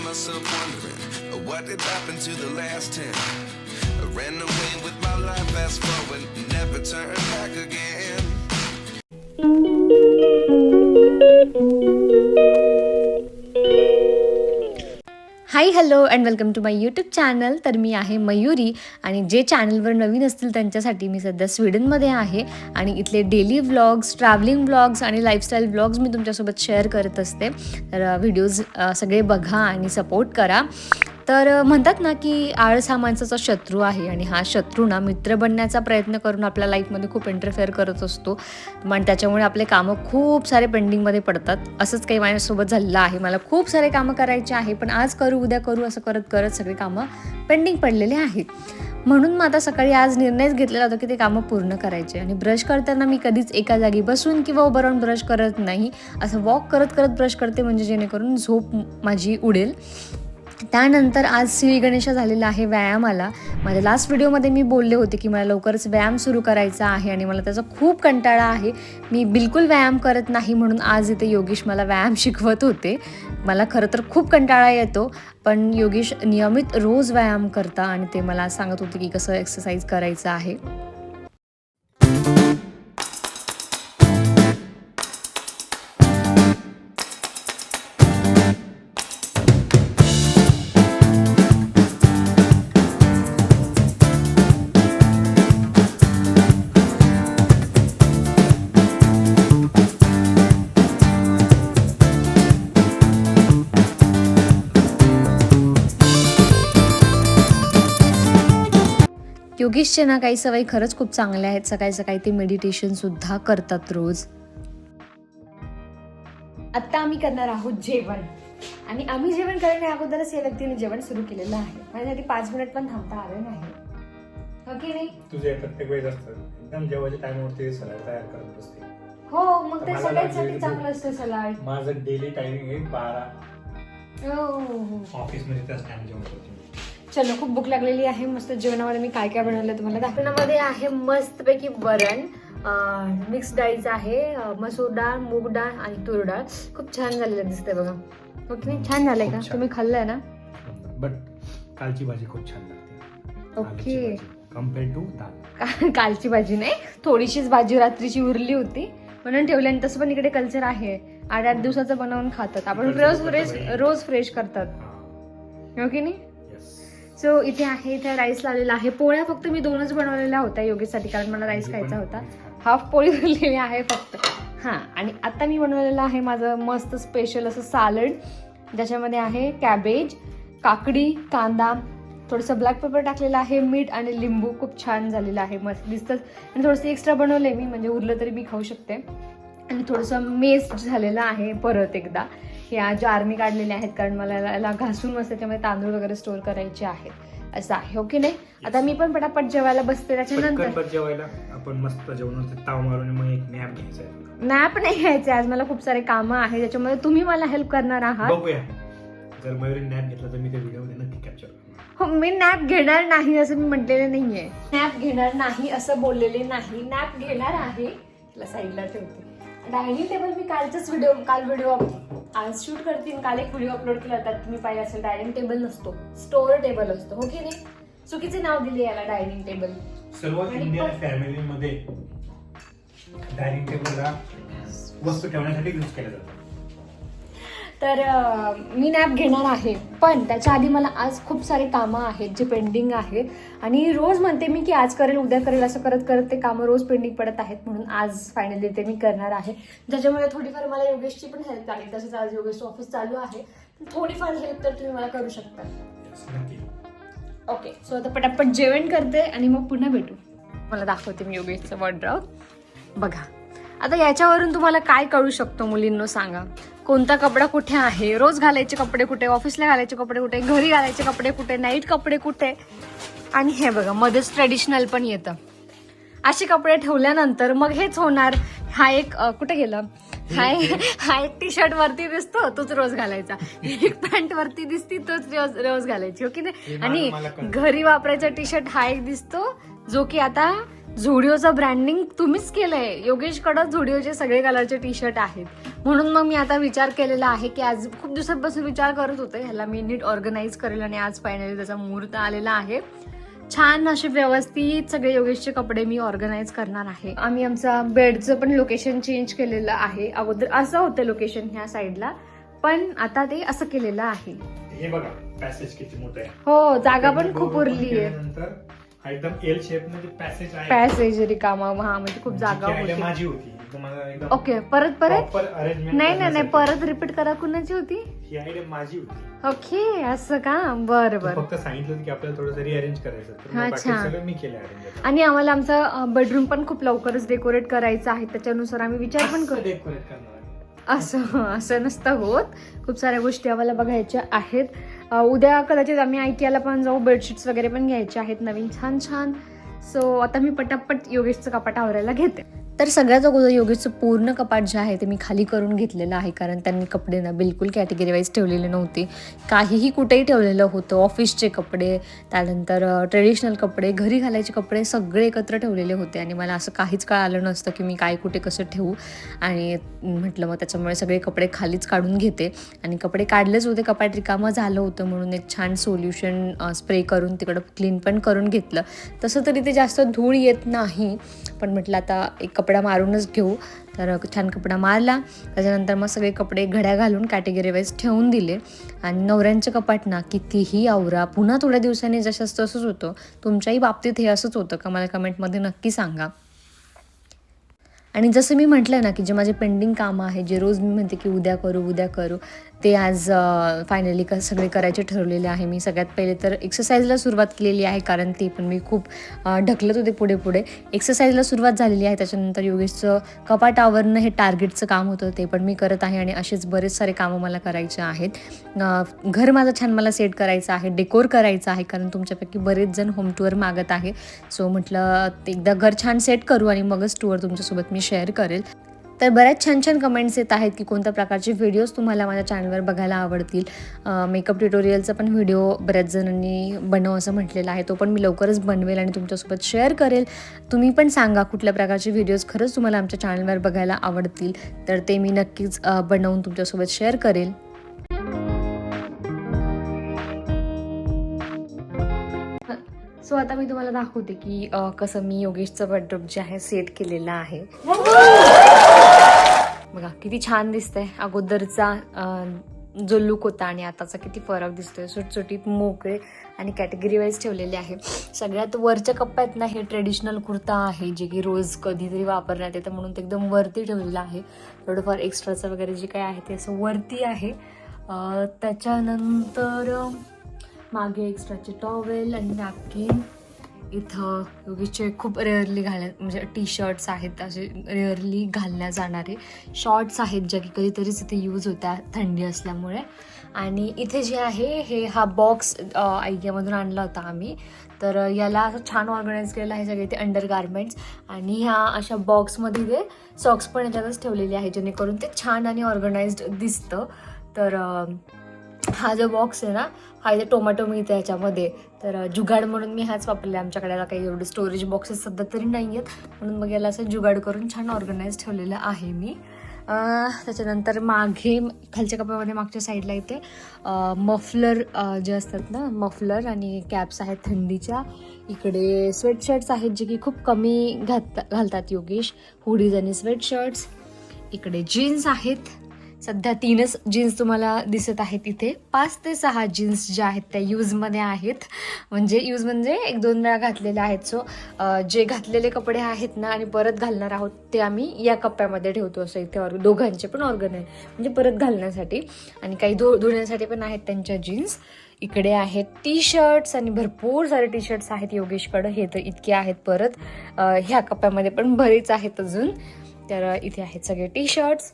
myself wondering what did happen to the last 10. I ran away with my life, fast forward, never turn back again. Hi hello and welcome to my YouTube channel. तर मी आहे मयुरी आणि जे चॅनलवर नवीन असतील त्यांच्यासाठी मी सध्या स्वीडनमध्ये आहे आणि इथले डेली व्लॉग्स, ट्रॅव्हलिंग व्लॉग्स आणि लाईफस्टाईल व्लॉग्स मी तुमच्यासोबत शेअर करत असते. तर व्हिडिओज सगळे बघा आणि सपोर्ट करा. तर म्हणतात ना की आळस हा माणसाचा शत्रू आहे आणि हा शत्रू ना मित्र बनण्याचा प्रयत्न करून आपल्या लाईफमध्ये खूप इंटरफेअर करत असतो. पण त्याच्यामुळे आपले कामं खूप सारे पेंडिंगमध्ये पडतात. असंच काही माझ्यासोबत झालेलं आहे. मला खूप सारे कामं करायचे आहे पण आज करू उद्या करू असं करत करत सगळे कामं पेंडिंग पडलेले आहेत. म्हणून मग आता सकाळी आज निर्णयच घेतलेला होता की ते कामं पूर्ण करायचे. आणि ब्रश करताना मी कधीच एका जागी बसून किंवा उभं राहून ब्रश करत नाही. असं वॉक करत करत ब्रश करते म्हणजे जेणेकरून झोप माझी उडेल. त्यानंतर आज श्री गणेश झालेला आहे व्यायामाला. माझ्या लास्ट व्हिडिओमध्ये मी बोलले होते की मला लवकरच व्यायाम सुरू करायचा आहे आणि मला त्याचा खूप कंटाळा आहे. मी बिलकुल व्यायाम करत नाही म्हणून आज इथे योगेश मला व्यायाम शिकवत होते. मला खरं तर खूप कंटाळा येतो पण योगेश नियमित रोज व्यायाम करता आणि ते मला सांगत होते की कसं एक्सरसाइज करायचं आहे. योगेशचे ना काही सवयी खरंच खूप चांगल्या आहेत. सकाळी सकाळी ते मेडिटेशन सुद्धा करतात रोज. आता आम्ही करणार आहोत जेवण आणि आम्ही जेवण करण्या अगोदरच या व्यक्तीने जेवण सुरू केलेलं आहे. माझ्यासाठी 5 मिनिट पण थांबता आलं नाही. हो की नाही? तुझे प्रत्येक वेळेस असतं एकदम जेवायच्या टाइमवरती सलाड तयार करत असते. हो मग ते सगळ्यांसाठी चांगलं असतं सलाड. माझं डेली टायमिंग आहे 12. ऑफिस मध्ये त्याच टाइम जेवण करते. चलो खूप भूक लागलेली आहे. मस्त जेवणामध्ये मी काय काय बनवलं तुम्हाला दाखवण्यामध्ये आहे. मस्तपैकी वरण, मिक्स डाळीचं आहे, मसूर डाळ, मूग डाळ आणि तूर डाळ. खूप छान झालेलं दिसतंय बघा. ओके छान झालंय का? तुम्ही खाल्लंय ना? बट कालची भाजी खूप छान लागते. ओके कम्पेअर टू दाल. कालची भाजी नाही, थोडीशीच भाजी रात्रीची उरली होती म्हणून ठेवली. आणि तसं पण इकडे कल्चर आहे 8-8 दिवसाचं बनवून खातात. आपण रोज फ्रेश करतात. ओके नाही? सो इथे आहे, इथे राईस लावलेला आहे. पोळ्या फक्त मी 2च बनवलेल्या होत्या योगेशसाठी कारण मला राईस खायचा होता. हाफ पोळी बनलेली आहे फक्त. हां आणि आता मी बनवलेलं आहे माझं मस्त स्पेशल असं सॅलड ज्याच्यामध्ये आहे कॅबेज, काकडी, कांदा, थोडंसं ब्लॅक पेपर टाकलेलं आहे, मीठ आणि लिंबू. खूप छान झालेलं आहे, मस्त दिसतं. आणि थोडंसं एक्स्ट्रा बनवलं मी म्हणजे उरलं तरी मी खाऊ शकते. आणि थोडंसं मेस झालेलं आहे परत एकदा. ह्या जारनी काढलेले आहेत कारण मला याला घासून मस्त त्याच्यामध्ये तांदूळ वगैरे स्टोअर करायचे आहेत असं आहे. ओके नाही? आता मी पण पटापट जेवायला बसते. त्याच्यानंतर जेवायला आपण मस्त जेवण ताव मारून मग एक नॅप घ्यायचा. नॅप नाही घ्यायचे आज, मला खूप सारे कामं आहे त्याच्यामुळे तुम्ही मला हेल्प करणार आहात. बघूया जर मयुरी नॅप घेतला तर मी त्या व्हिडिओमध्ये नक्की कॅप्चर करणार. हो मी नॅप घेणार नाही असं मी म्हटलेलं नाहीये. नॅप घेणार नाही असं बोललेले नाही. नॅप घेणार आहे. त्याला साईडला ठेवते. डायनिंग टेबल मी काल व्हिडिओ आज शूट करते. काल एक व्हिडिओ अपलोड केला होता तुम्ही पाहिजे असेल. डायनिंग टेबल नसतो, स्टोअर टेबल असतो. हो की नाही? चुकीचे नाव दिले याला डायनिंग टेबल. सर्वात इंडियन फॅमिलीमध्ये डायनिंग टेबलला वस्तू ठेवण्यासाठी यूज केला जातो. तर मी नॅप घेणार आहे पण त्याच्या आधी मला आज खूप सारे कामं आहेत जे पेंडिंग आहेत. आणि रोज म्हणते मी की आज करेल उद्या करेल असं करत करत ते कामं रोज पेंडिंग पडत आहेत. म्हणून आज फायनली ते मी करणार आहे ज्याच्यामुळे थोडीफार मला योगेशची पण हेल्प लागेल. तसंच आज योगेशचं ऑफिस चालू आहे, थोडीफार हेल्प तर तुम्ही मला करू शकता. ओके सो आता पटापट जेवण करते आणि मग पुन्हा भेटू. मला दाखवते मी योगेशचं वॉर्डरोब. बघा आता याच्यावरून तुम्हाला काय कळू शकतो मुलींनो सांगा. कोणता कपडा कुठे आहे, रोज घालायचे कपडे कुठे, ऑफिसला घालायचे कपडे कुठे, घरी घालायचे कपडे कुठे, नाईट कपडे कुठे. आणि हे बघा मध्येच ट्रेडिशनल पण येतं. असे कपडे ठेवल्यानंतर मग हेच होणार. हा एक कुठे गेलं, हा एक टी शर्ट वरती दिसतो तोच रोज घालायचा, एक पॅन्ट वरती दिसती तोच रोज घालायची. हो की नाही? आणि घरी वापरायचा टी शर्ट हा एक दिसतो जो की आता झुडिओचं ब्रँडिंग तुम्हीच केलंय. योगेशकडं झुडिओचे सगळे कलरचे टी शर्ट आहेत. म्हणून मग मी आता विचार केलेला आहे की आज खूप दिवसांपासून विचार करत होते ह्याला मी नीट ऑर्गनाईज करेल आणि आज फायनली त्याचा मुहूर्त आलेला आहे. छान असे व्यवस्थित सगळे योगेशचे कपडे मी ऑर्गनाईज करणार आहे. आम्ही आमचा बेडचं पण लोकेशन चेंज केलेलं आहे. अगोदर असं होतं लोकेशन ह्या साईडला, पण आता ते असं केलेलं आहे. हे बघा पॅसेज किती मोठं आहे. हो, जागा पण खूप उरली आहे. नंतर एकदम एल शेप मध्ये पॅसेज आहे. पॅसेज रिकामा, हा म्हणजे खूप जागा होती. माझी होती तुम्हाला एकदम ओके. परत अरेंजमेंट नाही परत रिपीट करा. कुणाची होती ही आयडिया माझी होती. ओके, असं का. बरं बरं. फक्त सांगितलं की आपल्याला थोडंसं रिअरेंज करायचं, तर मग बाकी अच्छा. सगळं मी केलं अरेंज. आणि आम्हाला आमचा बेडरूम पण खूप लवकरच डेकोरेट करायचा आहे. त्याच्यानुसार आम्ही विचार पण करू. डेकोरेट करणार. असं नसतं होत. खूप साऱ्या गोष्टी आम्हाला बघायच्या आहेत. उद्या कदाचित आम्ही IKEAला पण जाऊ. बेडशीट्स वगैरे पण घ्यायचे आहेत नवीन छान छान. सो आता मी पटापट योगेशचं कपाट आवरायला घेते. तर सगळ्यात अगोदर योगेशचं पूर्ण कपाट जे आहे ते मी खाली करून घेतलेलं आहे, कारण त्यांनी कपडे ना बिलकुल कॅटेगरी वाईज ठेवलेले नव्हते. काहीही कुठेही ठेवलेलं होतं. ऑफिसचे कपडे, त्यानंतर ट्रेडिशनल कपडे, घरी घालायचे कपडे सगळे एकत्र ठेवलेले होते आणि मला असं काहीच कळालं नसतं की मी काय कुठे कसं ठेवू. आणि म्हटलं मग त्याच्यामुळे सगळे कपडे खालीच काढून घेते. आणि कपडे काढलेच होते, कपाट रिकामं झालं होतं म्हणून एक छान सोल्युशन स्प्रे करून तिकडं क्लीन पण करून घेतलं. तसं तरी ते जास्त धूळ येत नाही, पण म्हटलं आता एक कपडा मारूनच घेऊ. तर छान कपडा मारला. त्याच्यानंतर मग सगळे कपडे घड्या घालून कॅटेगरी वाईज ठेवून दिले. आणि नवऱ्यांचं कपाट ना कितीही आवरा, पुन्हा थोड्या दिवसांनी जसंच तसंच होतं. तुमच्याही बाबतीत हे असंच होतं का, मला कमेंटमध्ये नक्की सांगा. आणि जसं मी म्हटलं ना की जे माझे पेंडिंग कामं आहे, जे रोज मी म्हणते की उद्या करू, ते आज फायनली सगळे करायचे ठरवलेले आहे. मी सगळ्यात पहिले तर एक्सरसाइजला सुरुवात केलेली आहे, कारण ते पण मी खूप ढकलत होते पुढे. एक्सरसाइजला सुरुवात झालेली आहे. त्याच्यानंतर योगेशचं कपाट आवरणं हे टार्गेटचं काम होतं, ते पण मी करत आहे. आणि असेच बरेच सारे कामं मला करायचे आहेत. घर माझं छान मला सेट करायचं आहे, डेकोर करायचं आहे, कारण तुमच्यापैकी बरेच जण होम टूर मागत आहे. सो म्हटलं एकदा घर छान सेट करू आणि मगच टूर तुमच्यासोबत मी शेअर करेल. तर बऱ्याच छान छान कमेंट्स येत आहेत की कोणत्या प्रकारचे व्हिडिओज तुम्हाला माझ्या चॅनलवर बघायला आवडतील. मेकअप ट्युटोरियलचा पण व्हिडिओ बऱ्याच जणांनी बनव असं म्हटलेलं आहे. तो पण मी लवकरच बनवेल आणि तुमच्यासोबत शेअर करेल. तुम्ही पण सांगा कुठल्या प्रकारचे व्हिडिओज खरंच तुम्हाला आमच्या चॅनलवर बघायला आवडतील, तर ते मी नक्कीच बनवून तुमच्यासोबत शेअर करेल. सो आता मी तुम्हाला दाखवते की कसं मी योगेशचं वॉर्डरोब जे आहे सेट केलेलं आहे. बघा किती छान दिसतंय. अगोदरचा जो लुक होता आणि आताचा किती फरक दिसतोय. सुटसुटीत मोकळे आणि कॅटेगरी वाईज ठेवलेले आहे. सगळ्यात वरच्या कप्प्यात ना हे ट्रेडिशनल कुर्ता आहे, जे की रोज कधीतरी वापरण्यात येतं म्हणून ते एकदम वरती ठेवलेलं आहे. थोडंफार एक्स्ट्राचं वगैरे जे काय आहे ते असं वरती आहे. त्याच्यानंतर मागे एक्स्ट्राचे टॉवेल आणि नॅपकिन. इथं योगेशचे खूप रेअरली म्हणजे टी शर्ट्स आहेत, असे रेअरली घालल्या जाणारे शॉर्ट्स आहेत, ज्या की कधीतरीच इथे यूज होत्या थंडी असल्यामुळे. आणि इथे जे आहे हा बॉक्स IKEAमधून आणला होता आम्ही. तर याला असं छान ऑर्गनाईज केलेलं आहे सगळे ते अंडर गार्मेंट्स. आणि ह्या अशा बॉक्समध्ये ते सॉक्स पण याच्यातच ठेवलेले आहे, जेणेकरून ते छान आणि ऑर्गनाइज्ड दिसतं. तर हा जो बॉक्स आहे ना, हा इथे टोमॅटो मिळतं याच्यामध्ये. तर जुगाड म्हणून मी हाच वापरला. आमच्याकडे काही एवढे स्टोरेज बॉक्सेस सध्या तरी नाही आहेत, म्हणून मग याला असं जुगाड करून छान ऑर्गनाइज ठेवलेलं आहे मी. त्याच्यानंतर मागे खालच्या कप्प्यामध्ये मागच्या साईडला इथे मफलर जे असतात ना, मफलर आणि कॅप्स आहेत थंडीच्या. इकडे स्वेटशर्ट्स आहेत, जे की खूप कमी घालतात योगेश, हुडीज आणि स्वेटशर्ट्स. इकडे जीन्स आहेत. सध्या 3च जीन्स तुम्हाला दिसत आहेत इथे. 5 ते 6 जीन्स ज्या आहेत त्या यूजमध्ये आहेत. म्हणजे 1-2 वेळा घातलेल्या आहेत. सो जे घातलेले कपडे आहेत ना आणि परत घालणार आहोत ते आम्ही या कप्प्यामध्ये ठेवतो. असं इथे दोघांचे पण ऑर्गनाइज म्हणजे परत घालण्यासाठी. आणि काही धुण्यासाठी पण आहेत त्यांच्या जीन्स. इकडे आहेत टी शर्ट्स आणि भरपूर सारे टी शर्ट्स आहेत योगेशकडं. हे तर इतके आहेत. परत ह्या कप्प्यामध्ये पण बरेच आहेत अजून. तर इथे आहेत सगळे टी शर्ट्स.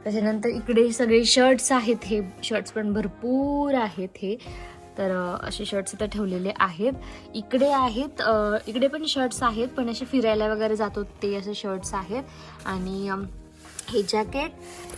त्याच्यानंतर इकडे सगळे शर्ट्स आहेत. हे शर्ट्स पण भरपूर आहेत हे. तर असे शर्ट्स इथं ठेवलेले आहेत. इकडे आहेत, इकडे पण शर्ट्स आहेत, पण असे फिरायला वगैरे जातो ते असे शर्ट्स आहेत. आणि हे जॅकेट,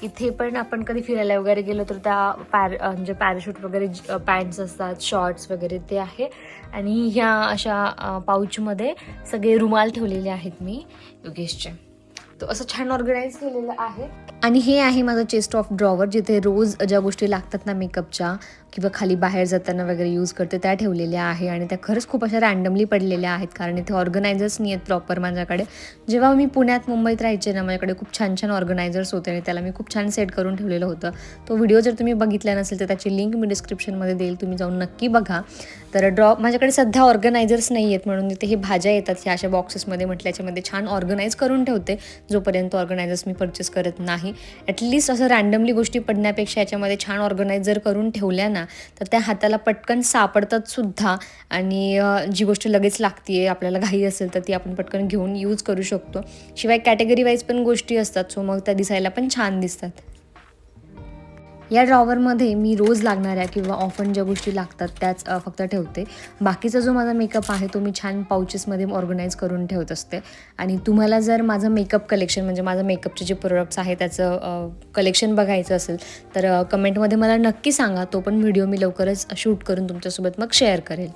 इथे पण आपण कधी फिरायला वगैरे गेलो तर त्या म्हणजे पॅराशूट वगैरे पॅन्ट्स असतात, शॉर्ट्स वगैरे ते आहे. आणि ह्या अशा पाऊचमध्ये सगळे रुमाल ठेवलेले आहेत मी योगेशचे. तो असं छान ऑर्गनाईज केलेलं आहे. आणि हे आहे माझं चेस्ट ऑफ ड्रॉवर, जिथे रोज ज्या गोष्टी लागतात ना मेकअपच्या किंवा खाली बाहेर जाताना वगैरे यूज करते त्या ठेवलेल्या आहे. आणि त्या खरंच खूप अशा रँडमली पडलेल्या आहेत, कारण इथे ऑर्गनायझर्स नाही आहेत प्रॉपर माझ्याकडे. जेव्हा मी पुण्यात मुंबईत राहायचे ना, माझ्याकडे खूप छान छान ऑर्गनायझर्स होते आणि त्याला मी खूप छान सेट करून ठेवलेलं होतं. तो व्हिडिओ जर तुम्ही बघितला नसेल तर त्याची लिंक मी डिस्क्रिप्शनमध्ये देईल, तुम्ही जाऊन नक्की बघा. तर माझ्याकडे सध्या ऑर्गनायझर्स नाही आहेत, म्हणून इथे हे भाज्या येतात ह्या अशा बॉक्सेसमध्ये, म्हटलं याच्यामध्ये छान ऑर्गनाईज करून ठेवते जोपर्यंत ऑर्गनायझर्स मी परचेस करत नाही. ॲटलिस्ट असं रँडमली गोष्टी पडण्यापेक्षा याच्यामध्ये छान ऑर्गनायझर करून ठेवल्या ना तर त्या हाताला पटकन सापडतात सुद्धा. आणि जी गोष्ट लगेच लागते आपल्याला घाई असेल तर ती आपण पटकन घेऊन यूज करू शकतो. शिवाय कॅटेगरी वाईज पण गोष्टी असतात, सो मग त्या दिसायला पण छान दिसतात. या ड्रॉवरमध्ये मी रोज लागणाऱ्या किंवा ऑफन ज्या गोष्टी लागतात त्याच फक्त ठेवते. बाकीचा जो माझा मेकअप आहे तो मी छान पाउचेसमध्ये ऑर्गनाईज करून ठेवत असते. आणि तुम्हाला जर माझं मेकअप कलेक्शन म्हणजे माझं मेकअपचे जे प्रोडक्ट्स आहे त्याचं कलेक्शन बघायचं असेल तर कमेंटमध्ये मला नक्की सांगा. तो पण व्हिडिओ मी लवकरच शूट करून तुमच्यासोबत मग शेअर करेल.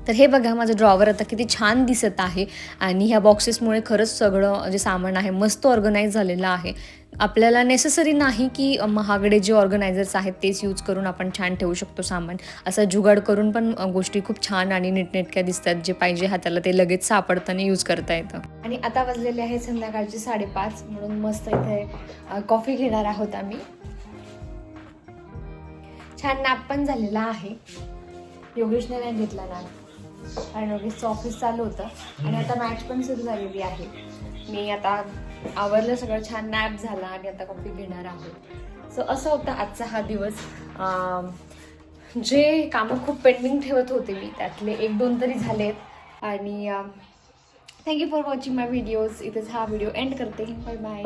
तर हे बघा माझं ड्रॉवर आता किती छान दिसत आहे. आणि ह्या बॉक्सेसमुळे खरंच सगळं जे सामान आहे मस्त ऑर्गनाईज झालेलं आहे. आपल्याला नेसेसरी नाही की महागडे जे ऑर्गनायझर्स आहेत तेच यूज करून आपण छान ठेवू शकतो सामान. असं जुगाड करून पण गोष्टी खूप छान आणि नीटनेटक्या दिसतात. जे पाहिजे हाताला ते लगेच सापडताना यूज करता येतं. आणि आता वाजलेले आहे संध्याकाळचे 5:30, म्हणून मस्त इथे कॉफी घेणार आहोत आम्ही. छान नॅप पण झालेला आहे. योगेशने नाही घेतला नॅप कारण योगेशचं ऑफिस चालू होतं आणि आता मॅच पण सुरू झालेली आहे. मी आता आवरलं सगळं, छान नॅप झाला आणि आता कॉफी घेणार आहोत. सो असं होतं आजचा हा दिवस. जे कामं खूप पेंडिंग ठेवत होते मी त्यातले 1-2 तरी झालेत. आणि thank you for watching my videos. इथेच हा व्हिडिओ एंड करते. Bye bye.